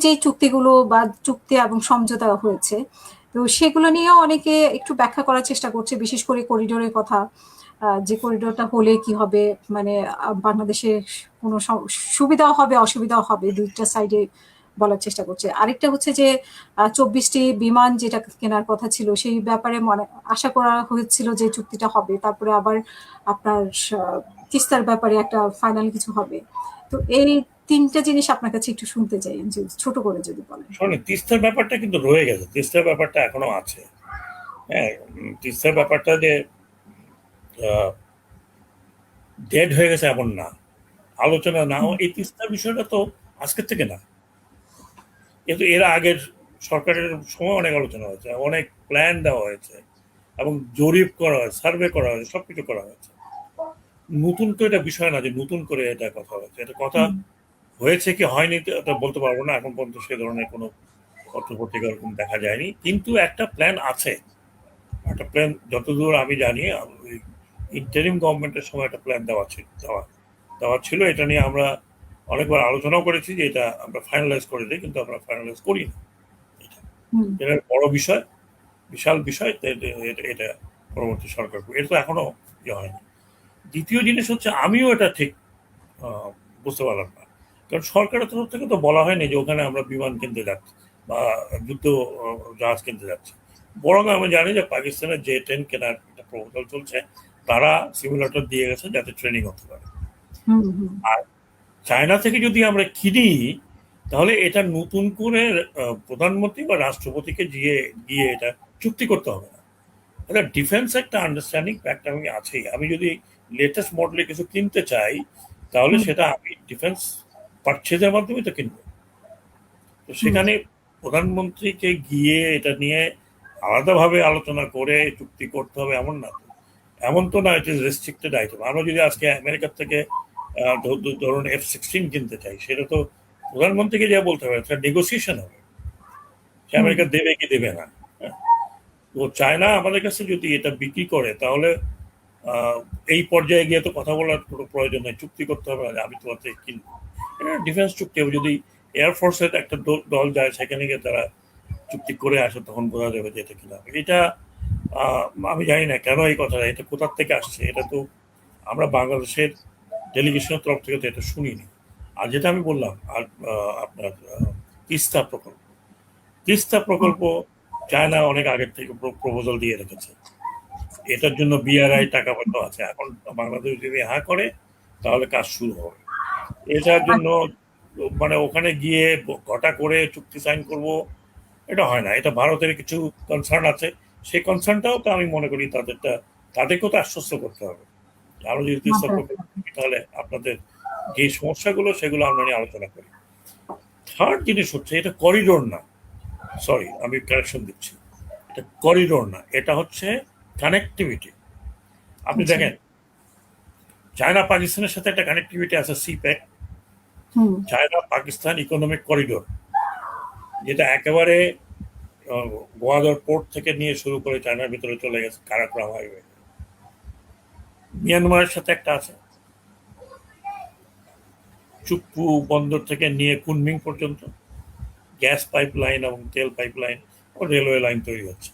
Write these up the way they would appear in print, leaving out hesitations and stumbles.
যে চুক্তিগুলো বা চুক্তি এবং সমঝোতা হয়েছে, তো সেগুলো নিয়েও অনেকে একটু ব্যাখ্যা করার চেষ্টা করছে, বিশেষ করে করিডোরের কথা। যে করিডোরটা হলে কি হবে, মানে বাংলাদেশের কোনো সুবিধাও হবে অসুবিধাও হবে, দুইটা সাইডে বলার চেষ্টা করছে। আরেকটা হচ্ছে যে 24টি বিমান যেটা কেনার কথা ছিল, সেই ব্যাপারে মনে আশা করা হয়েছিল যে চুক্তিটা হবে, তারপরে আবার আপনার তিস্তার ব্যাপারে একটা ফাইনাল কিছু হবে। তো এই তিনটা জিনিস আপনার কাছে একটু শুনতে চাই, যে ছোট করে যদি বলেন। শোনেন, তিস্তার ব্যাপারটা কিন্তু রয়ে গেছে, তিস্তার ব্যাপারটা এখনো আছে। হ্যাঁ, তিস্তার ব্যাপারটা যে ডেড হয়ে গেছে এমন না, আলোচনা না। এই তিস্তার বিষয়টা তো আজকের থেকে না, কিন্তু এর আগের সরকারের সময় অনেক আলোচনা হয়েছে, অনেক প্ল্যান দেওয়া হয়েছে এবং জরিপ করা হয়েছে, সার্ভে করা হয়েছে, সবকিছু করা হয়েছে। নতুন তো এটা বিষয় না যে নতুন করে এটা কথা হয়েছে। এটা কথা হয়েছে কি হয়নি তো এটা বলতে পারবো না, এখন পর্যন্ত সে ধরনের কোনো পত্রপত্রিকা এরকম দেখা যায়নি, কিন্তু একটা প্ল্যান আছে। একটা প্ল্যান যতদূর আমি জানি, ইন্টারিম গভর্নমেন্টের সময় একটা প্ল্যান দেওয়া ছিল। এটা নিয়ে আমরা অনেকবার আলোচনাও করেছি যে এটা আমরা ফাইনালাইজ করে দিই, কিন্তু আমরা ফাইনালাইজ করি না। এটা বড় বিষয়, বিশাল বিষয়। এটা পরবর্তী সরকার, এটা তো এখনো ইয়ে হয়নি। দ্বিতীয় জিনিস হচ্ছে, আমিও এটা ঠিক বুঝতে পারলাম না, কারণ সরকারের তরফ থেকে তো বলা হয়নি যে ওখানে আমরা বিমান কিনতে যাচ্ছি বা যুদ্ধ জাহাজ কিনতে যাচ্ছি। বরং আমি জানি যে পাকিস্তানের J-10 কেনার একটা প্রপোজাল চলছে, তারা সিমুলেটর দিয়ে গেছে যাতে ট্রেনিং হতে পারে। আর চায়না থেকে যদি আমরা কিনি, তাহলে এটা নতুন করে প্রধানমন্ত্রী বা রাষ্ট্রপতিকে গিয়ে এটা চুক্তি করতে হবে না। এটা ডিফেন্স একটা আন্ডারস্ট্যান্ডিং ফ্যাক্ট আমি আছেই। আমি যদি লেটেস্ট মডেলে কিছু কিনতে চাই, তাহলে সেটা আমি ডিফেন্স পারচেজের মাধ্যমে তো কিনবো। তো সেখানে প্রধানমন্ত্রীকে গিয়ে এটা নিয়ে আলাদাভাবে আলোচনা করে চুক্তি করতে হবে এমন না তো। এমন তো না, ইট ইজ রেস্ট্রিক্টেড আইটেম। আমরা যদি আজকে আমেরিকার থেকে ধরুন F-16 কিনতে চাই, সেটা তো প্রধানমন্ত্রীকে যা বলতে হবে, সেটা নেগোসিয়েশন হবে, সে আমেরিকা দেবে কি দেবে না। হ্যাঁ, তো চায়না আমাদের কাছে যদি এটা বিক্রি করে, তাহলে এই পর্যায়ে গিয়ে তো কথা বলার কোনো প্রয়োজন নেই, চুক্তি করতে হবে আমি তোমার থেকে কিনবো। এটা ডিফেন্স চুক্তি হবে। যদি এয়ারফোর্সের একটা দল যায়, সেখানে গিয়ে তারা চুক্তি করে আসে, তখন বোঝা যাবে যে এটা কিনা হবে। এটা আমি জানি না কেন এই কথাটা, এটা কোথার থেকে আসছে। এটা তো আমরা বাংলাদেশের ডেলিগেশনের তরফ থেকে তো এটা শুনিনি। আর যেটা আমি বললাম, আর আপনার তিস্তা প্রকল্প, তিস্তা প্রকল্প চায়না অনেক আগের থেকে প্রপোজাল দিয়ে রেখেছে। এটার জন্য BRI টাকা পয়সা আছে। এখন বাংলাদেশ যদি হ্যাঁ করে, তাহলে কাজ শুরু হবে। এটার জন্য মানে ওখানে গিয়ে ঘটা করে চুক্তি সাইন করব, এটা হয় না। এটা ভারতের কিছু কনসার্ন আছে, সেই কনসার্নটাও তো আমি মনে করি তাদেরকেও তো আশ্বস্ত করতে হবে। আরো যদি তিস্তা প্রকল্প, তাহলে আপনাদের যে সমস্যাগুলো সেগুলো আমরা নিয়ে আলোচনা করি। থার্ড জিনিস হচ্ছে, এটা করিডোর না, সরি আমি কারেকশন দিচ্ছি, এটা করিডোর না, এটা হচ্ছে কানেক্টিভিটি। আপনি দেখেন, চায়না পাকিস্তানের সাথে একটা কানেক্টিভিটি আছে, CPEC, China Pakistan economic corridor, যেটা একেবারে গোয়াদর পোর্ট থেকে নিয়ে শুরু করে চায়নার ভিতরে চলে গেছে কারাকোরাম হাইওয়ে। মিয়ানমারের সাথে একটা আছে, চুকপু বন্দর থেকে নিয়ে কুনমিং পর্যন্ত গ্যাস পাইপলাইন এবং তেল পাইপলাইন ও রেলওয়ে লাইন তৈরি হচ্ছে।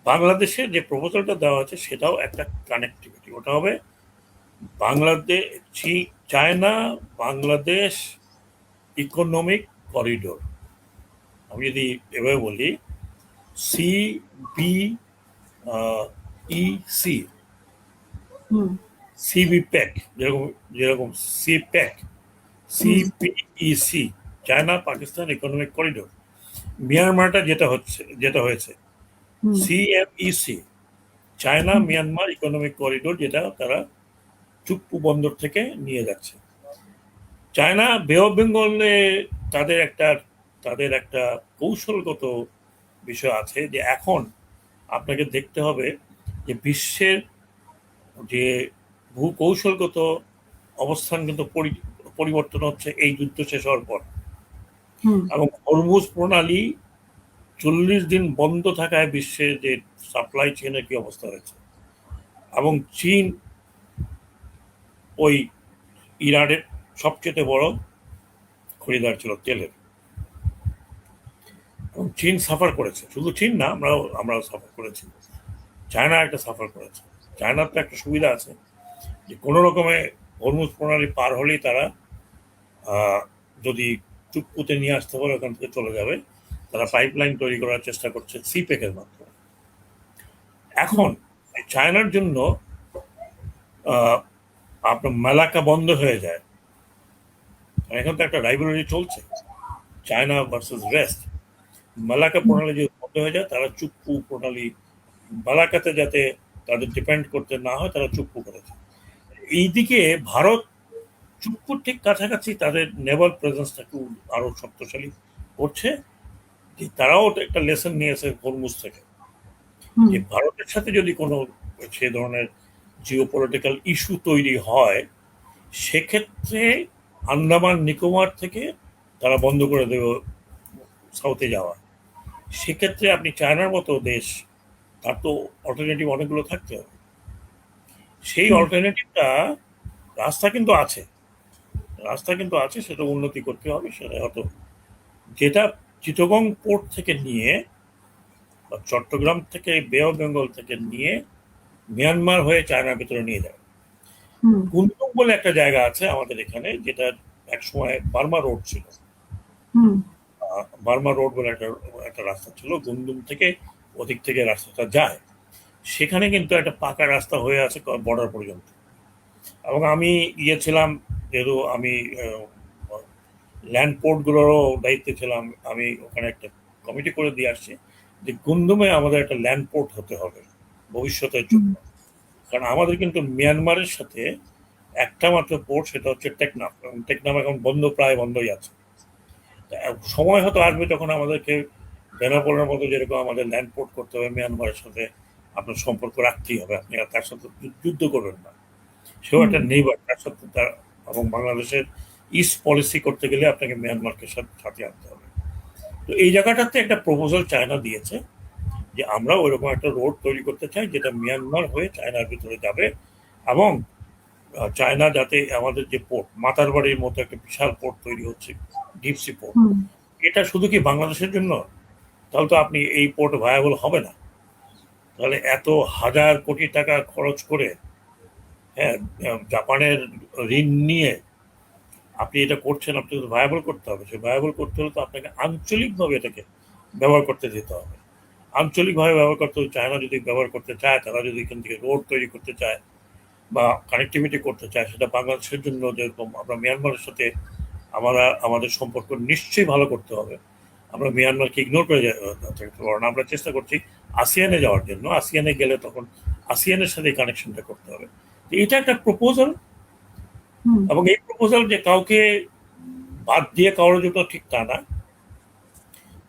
বাংলাদেশে যে প্রপোজালটা দেওয়া আছে, সেটাও একটা কানেক্টিভিটি। ওটা হবে Bangladesh, China Bangladesh economic corridor. আমি যদি এভাবে বলি, CBEC, CBPEC, যেরকম যেরকম CPEC, CPEC, China Pakistan economic corridor. মিয়ানমারটা যেটা হয়েছে CMEC, China Myanmar economic corridor, যেটা তারা চুকপু বন্দর থেকে নিয়ে যাচ্ছে। চায়না বে অফ বেঙ্গলে তাদের একটা কৌশলগত বিষয় আছে, যে এখন আপনাকে দেখতে হবে যে বিশ্বের যে ভূকৌশলগত অবস্থান কিন্তু পরিবর্তন হচ্ছে এই যুদ্ধ শেষ হওয়ার পর। এবং হরমুজ প্রণালী 40 দিন বন্ধ থাকায় বিশ্বের যে সাপ্লাই চেনের কি অবস্থা হয়েছে। এবং চীন ওই ইরানের সবচেয়ে বড় খরিদ্দার ছিল তেলের। এবং চীন সাফার করেছে, শুধু চীন না, আমরাও সাফার করেছি। চায়না একটা সাফার করেছে। চায়নার তো একটা সুবিধা আছে যে কোনো রকমে হরমুজ প্রণালী পার হলেই তারা আহ, যদি চুক্কুতে নিয়ে আসতে পারে ওখান থেকে চলে যাবে। তারা পাইপলাইন তৈরি করার চেষ্টা করছে সিপেকের মাধ্যমে। হুম, এখন এই চায়নার জন্য আহ, আপনার মালাক্কা বন্ধ হয়ে যায়। এখন তো একটা রাইভালরি চলছে, চায়না ভার্সেস ওয়েস্ট। মালাক্কা হুম, প্রণালী যদি বন্ধ হয়ে যায়, তারা চুক্কু প্রণালী মালাক্কাতে যাতে তাদের ডিপেন্ড করতে না হয়, তারা চুক্কু করেছে। এইদিকে ভারত চুক্কুর ঠিক কাছাকাছি তাদের নেভাল প্রেজেন্সটাকে আরো শক্তিশালী করছে। যে তারাও তো একটা লেসন নিয়েছে হরমুজ থেকে, হুম, যে ভারতের সাথে যদি কোনো সে ধরনের জিও পলিটিক্যাল ইস্যু তৈরি হয়, সেক্ষেত্রে আন্দামান নিকোবর থেকে তারা বন্ধ করে দেবে সাউথে যাওয়া। সেক্ষেত্রে আপনি চায়নার মতো দেশ, তার তো অল্টারনেটিভ অনেকগুলো থাকতে হবে। সেই হুম, অল্টারনেটিভটা রাস্তা কিন্তু আছে, রাস্তা কিন্তু আছে, সেটা উন্নতি করতে হবে। সেটা হয়তো যেটা চিটাগং পোর্ট থেকে নিয়ে বা চট্টগ্রাম থেকে বে অফ বেঙ্গল থেকে নিয়ে মিয়ানমার হয়ে চায়নার ভিতরে নিয়ে যাবে। হুম, কুন্দুম বলে একটা জায়গা আছে আমাদের এখানে, যেটা একসময় বার্মা রোড ছিল। হুম, বার্মা রোড বলে একটা একটা রাস্তা ছিল, গুমদুম থেকে ওদিক থেকে রাস্তাটা যায়। সেখানে কিন্তু একটা পাকা রাস্তা হয়ে আছে বর্ডার পর্যন্ত। এবং আমি গিয়েছিলাম, যেহেতু আমি ল্যান্ড পোর্টগুলোরও দায়িত্বে ছিলাম, আমি ওখানে একটা কমিটি করে দিয়ে আসছি যে গুমদুমে আমাদের একটা ল্যান্ড পোর্ট হতে হবে ভবিষ্যতের হুম, জন্য। কারণ আমাদের কিন্তু মিয়ানমারের সাথে একটা মাত্র পোর্ট, সেটা হচ্ছে টেকনাফ, এবং টেকনাফ এখন বন্ধ, প্রায় বন্ধই আছে। তা সময় হয়তো আসবে তখন আমাদেরকে বেনাপোলের মতো যেরকম আমাদের ল্যান্ড পোর্ট করতে হবে মিয়ানমারের সাথে, আপনার সম্পর্ক রাখতেই হবে। আপনি আর তার সাথে যুদ্ধ করবেন না, সেও হুম, একটা নেইবার, তার সাথে তার। এবং বাংলাদেশের ইস্ট পলিসি করতে গেলে আপনাকে মিয়ানমারকে সাথে আনতে হবে। তো এই জায়গাটাতে একটা প্রপোজাল চায়না দিয়েছে যে আমরা ওইরকম একটা রোড তৈরি করতে চাই যেটা মিয়ানমার হয়ে চায়নার ভিতরে যাবে। এবং চায়না যাতে আমাদের যে পোর্ট মাতারবাড়ির মতো একটা বিশাল পোর্ট তৈরি হচ্ছে, ডিপসি পোর্ট, হুম, এটা শুধু কি বাংলাদেশের জন্য? তাহলে তো আপনি এই পোর্ট ভায়াবল হবে না। তাহলে এত হাজার কোটি টাকা খরচ করে, হ্যাঁ, জাপানের ঋণ নিয়ে আপনি এটা করছেন, আপনি তো ভায়াবল করতে হবে। সে ভায়াবল করতে হলে তো আপনাকে আঞ্চলিকভাবে এটাকে ব্যবহার করতে দিতে হবে। আঞ্চলিকভাবে ব্যবহার করতে হলে চায়না যদি ব্যবহার করতে চায়, তারা যদি এখান থেকে রোড তৈরি করতে চায় বা কানেক্টিভিটি করতে চায়, সেটা বাংলাদেশের জন্য যেরকম আমরা মিয়ানমারের সাথে আমাদের সম্পর্ক নিশ্চয়ই ভালো করতে হবে। আমরা মিয়ানমারকে ইগনোর করে থাকতে পারবো না। আমরা চেষ্টা করছি আসিয়ানে যাওয়ার জন্য। আসিয়ানে গেলে তখন আসিয়ানের সাথে কানেকশনটা করতে হবে। তো এটা একটা প্রপোজাল। হুম, এবং এই প্রপোজাল যে কাউকে বাদ দিয়ে কারোর জন্য ঠিক তা না।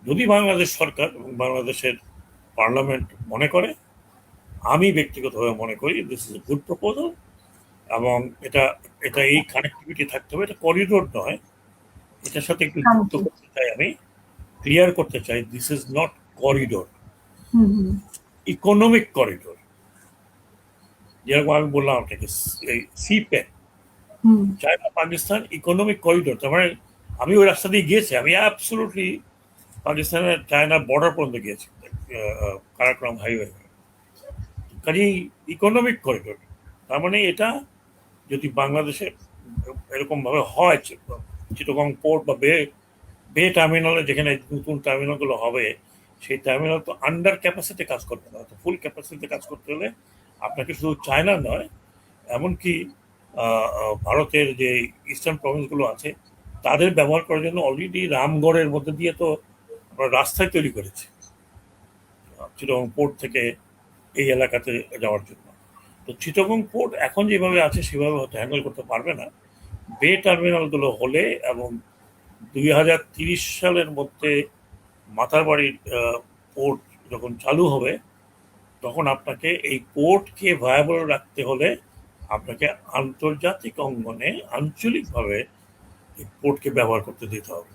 যদি বাংলাদেশ সরকার এবং বাংলাদেশের পার্লামেন্ট মনে করে, আমি ব্যক্তিগতভাবে মনে করি this is a good proposal. এবং এটা এটা এই কানেক্টিভিটি থাকতে হবে, এটা করিডোর নয়। এটার সাথে একটু যুক্ত কারেক্টলি। করতে চাই, আমি ক্লিয়ার করতে চাই, this is not corridor, hmm, hmm, economic corridor. যেরকম আমি বললাম আপনাকে, এই সিপ্যাক, হুম, চায়না পাকিস্তান ইকোনমিক করিডোর। তার মানে আমি ওই রাস্তা দিয়ে গিয়েছি, আমি অ্যাবসলুটলি পাকিস্তানের চায়নার বর্ডার পর্যন্ত গিয়েছি, কারাকরম হাইওয়ে। কাজেই ইকোনমিক করিডোর। তার মানে এটা যদি বাংলাদেশে এরকম ভাবে হয়, চিটাগং পোর্ট বা বে বে টার্মিনালে, যেখানে নতুন টার্মিনালগুলো হবে, সেই টার্মিনাল তো আন্ডার ক্যাপাসিটি কাজ করবে না। তো ফুল ক্যাপাসিটিতে কাজ করতে হলে আপনাকে শুধু চায়না নয়, এমনকি ভারতের যে ইস্টার্ন প্রভিন্সগুলো আছে তাদের ব্যবহার করার জন্য অলরেডি রামগড়ের মধ্যে দিয়ে তো আমরা রাস্তায় তৈরি করেছি চিটাগং পোর্ট থেকে এই এলাকাতে যাওয়ার জন্য। তো চিটাগং পোর্ট এখন যেভাবে আছে সেভাবে হয়তো হ্যান্ডেল করতে পারবে না। বে টার্মিনালগুলো হলে এবং 2030 সালের মধ্যে মাথারবাড়ির পোর্ট যখন চালু হবে, তখন আপনাকে এই পোর্টকে ভায়াবল রাখতে হলে আপনাকে আন্তর্জাতিক অঙ্গনে আঞ্চলিকভাবে এই পোর্টকে ব্যবহার করতে দিতে হবে।